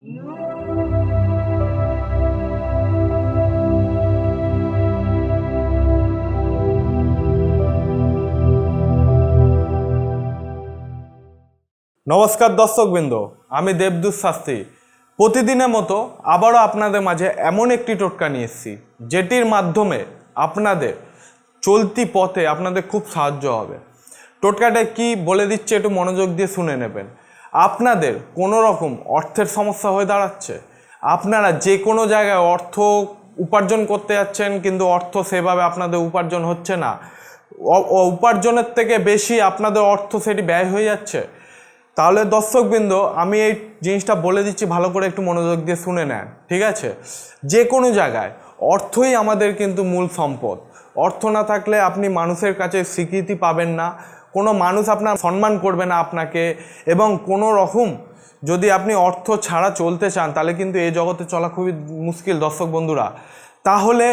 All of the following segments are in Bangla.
নমস্কার দর্শকবৃন্দ, আমি দেবদূত শাস্ত্রী। প্রতিদিনের মতো আবারও আপনাদের মাঝে এমন একটি টোটকা নিয়ে এসেছি যেটির মাধ্যমে আপনাদের চলতি পথে আপনাদের খুব সাহায্য হবে। টোটকাটা কি বলে দিচ্ছে, একটু মনোযোগ দিয়ে শুনে নেবেন। আপনাদের কোনো রকম অর্থের সমস্যা হয়ে দাঁড়াচ্ছে, আপনারা যে কোনো জায়গায় অর্থ উপার্জন করতে যাচ্ছেন কিন্তু অর্থ সেভাবে আপনাদের উপার্জন হচ্ছে না, উপার্জনের থেকে বেশি আপনাদের অর্থ সেটি ব্যয় হয়ে যাচ্ছে, তাহলে দর্শকবৃন্দ আমি এই জিনিসটা বলে দিচ্ছি, ভালো করে একটু মনোযোগ দিয়ে শুনে নেন, ঠিক আছে? যে কোনো জায়গায় অর্থই আমাদের কিন্তু মূল সম্পদ। অর্থ না থাকলে আপনি মানুষের কাছে স্বীকৃতি পাবেন না, কোনো মানুষ আপনার সম্মান করবে না আপনাকে, এবং কোনো রকম যদি আপনি অর্থ ছাড়া চলতে চান তাহলে কিন্তু এই জগতে চলা খুবই মুশকিল দর্শক বন্ধুরা। তাহলে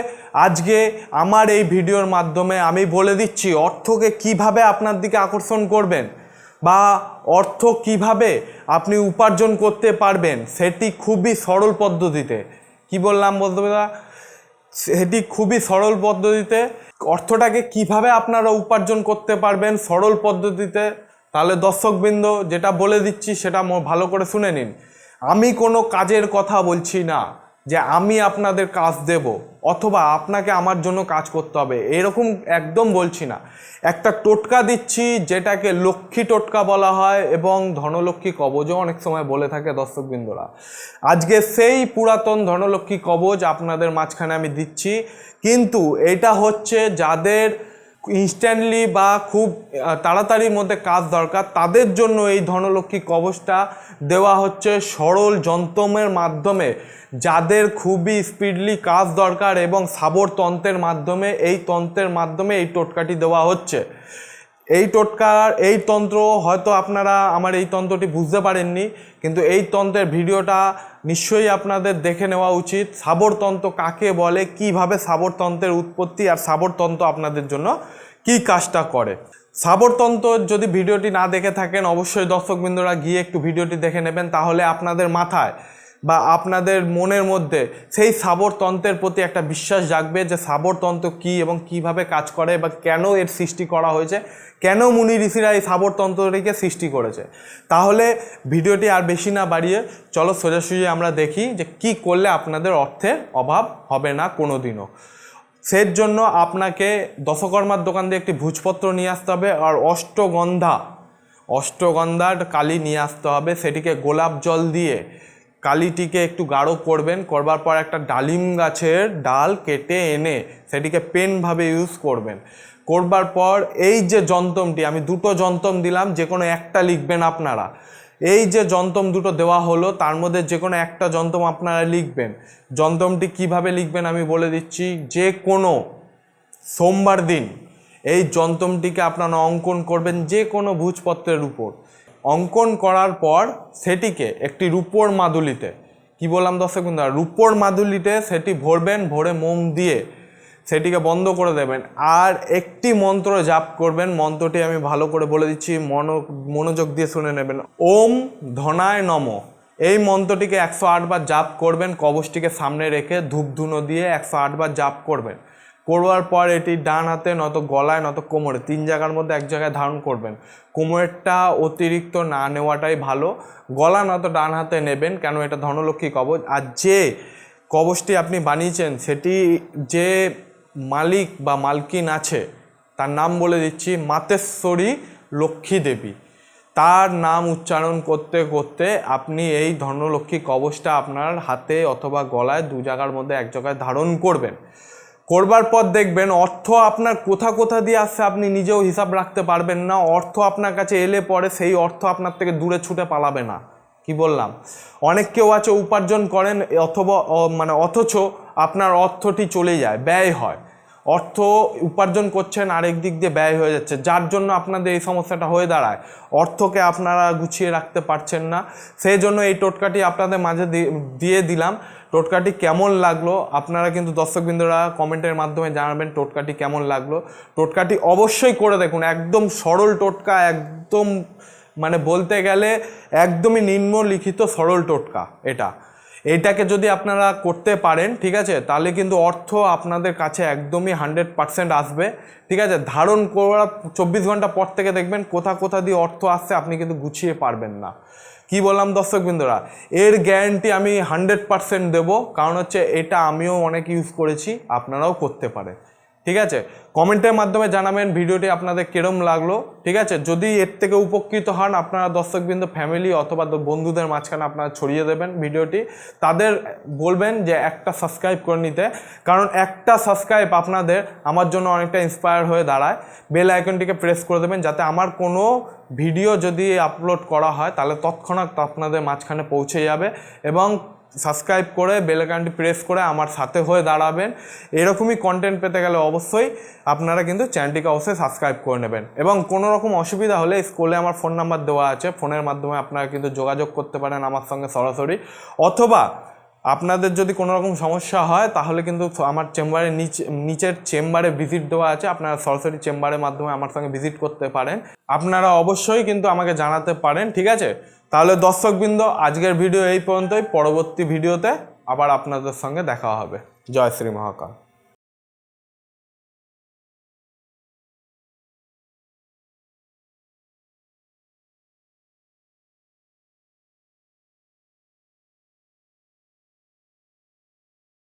আজকে আমার এই ভিডিওর মাধ্যমে আমি বলে দিচ্ছি অর্থকে কিভাবে আপনার দিকে আকর্ষণ করবেন বা অর্থ কিভাবে আপনি উপার্জন করতে পারবেন, সেটি খুবই সরল পদ্ধতিতে। কি বললাম বন্ধুরা? সেটি খুবই সরল পদ্ধতিতে অর্থটাকে কিভাবে আপনারা উপার্জন করতে পারবেন সরল পদ্ধতিতে। তাহলে দর্শকবৃন্দ যেটা বলে দিচ্ছি সেটা ভালো করে শুনে নিন। আমি কোনো কাজের কথা বলছি না যে আমি আপনাদের কাজ দেব অথবা আপনাকে আমার জন্য কাজ করতে হবে, এরকম একদম বলছি না। একটা টোটকা দিচ্ছি যেটাকে লক্ষ্মী টোটকা বলা হয় এবং ধনলক্ষ্মী কবজও অনেক সময় বলে থাকে দর্শকবৃন্দরা। আজকে সেই পুরাতন ধনলক্ষ্মী কবজ আপনাদের মাঝখানে আমি দিচ্ছি, কিন্তু এটা হচ্ছে যাদের ইনস্ট্যান্টলি বা খুব তাড়াতাড়ির মধ্যে কাজ দরকার তাদের জন্য এই ধনলক্ষ্মী কবচটা দেওয়া হচ্ছে সরল যন্ত্রের মাধ্যমে। যাদের খুবই স্পিডলি কাজ দরকার এবং সাবর তন্ত্রের মাধ্যমে এই টোটকাটি দেওয়া হচ্ছে। এই তন্ত্র হয়তো আপনারা আমার এই তন্ত্রটি বুঝতে পারেননি, কিন্তু এই তন্ত্রের ভিডিওটা নিশ্চয়ই আপনাদের দেখে নেওয়া উচিত। সাবরতন্ত্র কাকে বলে, কিভাবে সাবরতন্ত্রের উৎপত্তি, আর সাবরতন্ত্র আপনাদের জন্য কি কাজটা করে। সাবরতন্ত্র যদি ভিডিওটি না দেখে থাকেন অবশ্যই দর্শকবৃন্দরা গিয়ে একটু ভিডিওটি দেখে নেবেন, তাহলে আপনাদের মাথায় বা আপনাদের মনের মধ্যে সেই সাবরতন্ত্রের প্রতি একটা বিশ্বাস জাগবে যে সাবরতন্ত্র কী এবং কিভাবে কাজ করে বা কেন এর সৃষ্টি করা হয়েছে, কেন মুনি ঋষিরা এই সাবরতন্ত্রটিকে সৃষ্টি করেছে। তাহলে ভিডিওটি আর বেশি না বাড়িয়ে চলো সোজাসুজি আমরা দেখি যে কি করলে আপনাদের অর্থের অভাব হবে না কোনো দিনও। সের জন্য আপনাকে দশকর্মার দোকান দিয়ে একটি ভোজপত্র নিয়ে আসতে হবে, আর অষ্টগন্ধার কালি নিয়ে আসতে হবে। সেটিকে গোলাপ জল দিয়ে কালিটিকে একটু গাঢ় করবেন, করবার পর একটা ডালিম গাছের ডাল কেটে এনে সেটিকে পেনভাবে ইউজ করবেন। করবার পর এই যে যন্ত্রটি, আমি দুটো যন্ত্র দিলাম, যে কোনো একটা লিখবেন আপনারা। এই যে যন্ত্র দুটো দেওয়া হলো তার মধ্যে যে কোনো একটা যন্ত্র আপনারা লিখবেন। যন্ত্রটি কিভাবে লিখবেন আমি বলে দিচ্ছি। যে কোনো সোমবার দিন এই যন্ত্রটিকে আপনারা অঙ্কন করবেন যে কোনো ভোজপত্রের উপর। অঙ্কন করার পর সেটিকে একটি রূপোর মাদুলিতে, কি বললাম দর্শক বন্ধুরা, রূপোর মাদুলিতে সেটি ভরবেন, ভরে মোম দিয়ে সেটিকে বন্ধ করে দেবেন। আর একটি মন্ত্র জাপ করবেন, মন্ত্রটি আমি ভালো করে বলে দিচ্ছি, মনোযোগ দিয়ে শুনে নেবেন। ওম ধনায় নম, এই মন্ত্রটিকে 108 বার জাপ করবেন। কবচটিকে সামনে রেখে ধূপধুনো দিয়ে 108 বার জাপ করবেন। করবার পর এটি ডান হাতে নয়তো গলায় নয়তো কোমরে, 3 জায়গার মধ্যে এক জায়গায় ধারণ করবেন। কোমরেরটা অতিরিক্ত না নেওয়াটাই ভালো, গলা নয়তো ডান হাতে নেবেন, কেন এটা ধনলক্ষ্মী কবচ। আর যে কবচটি আপনি বানিয়েছেন সেটি যে মালিক বা মালকিন আছে তার নাম বলে দিচ্ছি, মাতেশ্বরী লক্ষ্মী দেবী। তার নাম উচ্চারণ করতে করতে আপনি এই ধনলক্ষ্মী কবচটা আপনার হাতে অথবা গলায় 2 জায়গার মধ্যে এক জায়গায় ধারণ করবেন। করবার পর দেখবেন অর্থ আপনার কোথা দিয়ে আসছে আপনি নিজেও হিসাব রাখতে পারবেন না। অর্থ আপনার কাছে এলে পরে সেই অর্থ আপনার থেকে দূরে ছুটে পালাবে না। কি বললাম? অনেক কেউ আছে উপার্জন করেন অথবা অথচ আপনার অর্থটি চলে যায়, ব্যয় হয়। অর্থ উপার্জন করছেন আরেক দিক দিয়ে ব্যয় হয়ে যাচ্ছে, যার জন্য আপনাদের এই সমস্যাটা হয়ে দাঁড়ায়। অর্থকে আপনারা গুছিয়ে রাখতে পারছেন না। সেই জন্য এই টোটকাটি আপনাদের মাঝে দিয়ে দিলাম। টোটকাটি কেমন লাগলো আপনারা কিন্তু দর্শকবৃন্দরা কমেন্টের মাধ্যমে জানাবেন টোটকাটি কেমন লাগলো। টোটকাটি অবশ্যই করে দেখুন, একদম সরল টোটকা, একদম মানে বলতে গেলে একদমই নিম্নলিখিত সরল টোটকা এইটাকে যদি আপনারা করতে পারেন, ঠিক আছে, তাহলে কিন্তু অর্থ আপনাদের কাছে একদমই 100% আসবে। ঠিক আছে, ধারণ করার 24 ঘন্টা পর থেকে দেখবেন কোথা দিয়ে অর্থ আসছে আপনি কিন্তু গুছিয়ে পারবেন না। কি বললাম দর্শকবৃন্দরা, এর গ্যারান্টি আমি 100% দেবো, কারণ হচ্ছে এটা আমিও অনেক ইউজ করেছি, আপনারাও করতে পারেন। ঠিক আছে, কমেন্টের মাধ্যমে জানাবেন ভিডিওটি আপনাদের কিরম লাগলো। ঠিক আছে, যদি এর থেকে উপকৃত হন আপনারা দর্শকবৃন্দ, ফ্যামিলি অথবা বন্ধুদের মাঝখানে আপনারা ছড়িয়ে দেবেন ভিডিওটি, তাদের বলবেন যে একটা সাবস্ক্রাইব করে নিতে, কারণ একটা সাবস্ক্রাইব আপনাদের আমার জন্য অনেকটা ইন্সপায়ার হয়ে দাঁড়ায়। বেল আইকনটিকে প্রেস করে দেবেন যাতে আমার কোনো ভিডিও যদি আপলোড করা হয় তাহলে তৎক্ষণাৎ আপনাদের মাঝখানে পৌঁছে যাবে, এবং সাবস্ক্রাইব করে বেল আইকনটি প্রেস করে আমার সাথে হয়ে দাঁড়াবেন। এরকমই কন্টেন্ট পেতে গেলে অবশ্যই আপনারা কিন্তু চ্যানেলটিকে অবশ্যই সাবস্ক্রাইব করে নেবেন, এবং কোনো রকম অসুবিধা হলে স্কুলে আমার ফোন নাম্বার দেওয়া আছে, ফোনের মাধ্যমে আপনারা কিন্তু যোগাযোগ করতে পারেন আমার সঙ্গে সরাসরি, অথবা আপনাদের যদি কোনো রকম সমস্যা হয় তাহলে কিন্তু আমার চেম্বারের নিচের চেম্বারে ভিজিট দেওয়া আছে, আপনারা সরাসরি চেম্বারের মাধ্যমে আমার সঙ্গে ভিজিট করতে পারেন। আপনারা অবশ্যই কিন্তু আমাকে জানাতে পারেন। ঠিক আছে, তাহলে দর্শকবৃন্দ আজকের ভিডিও এই পর্যন্তই, পরবর্তী ভিডিওতে আবার আপনাদের সঙ্গে দেখা হবে। জয় শ্রী মহাকাল।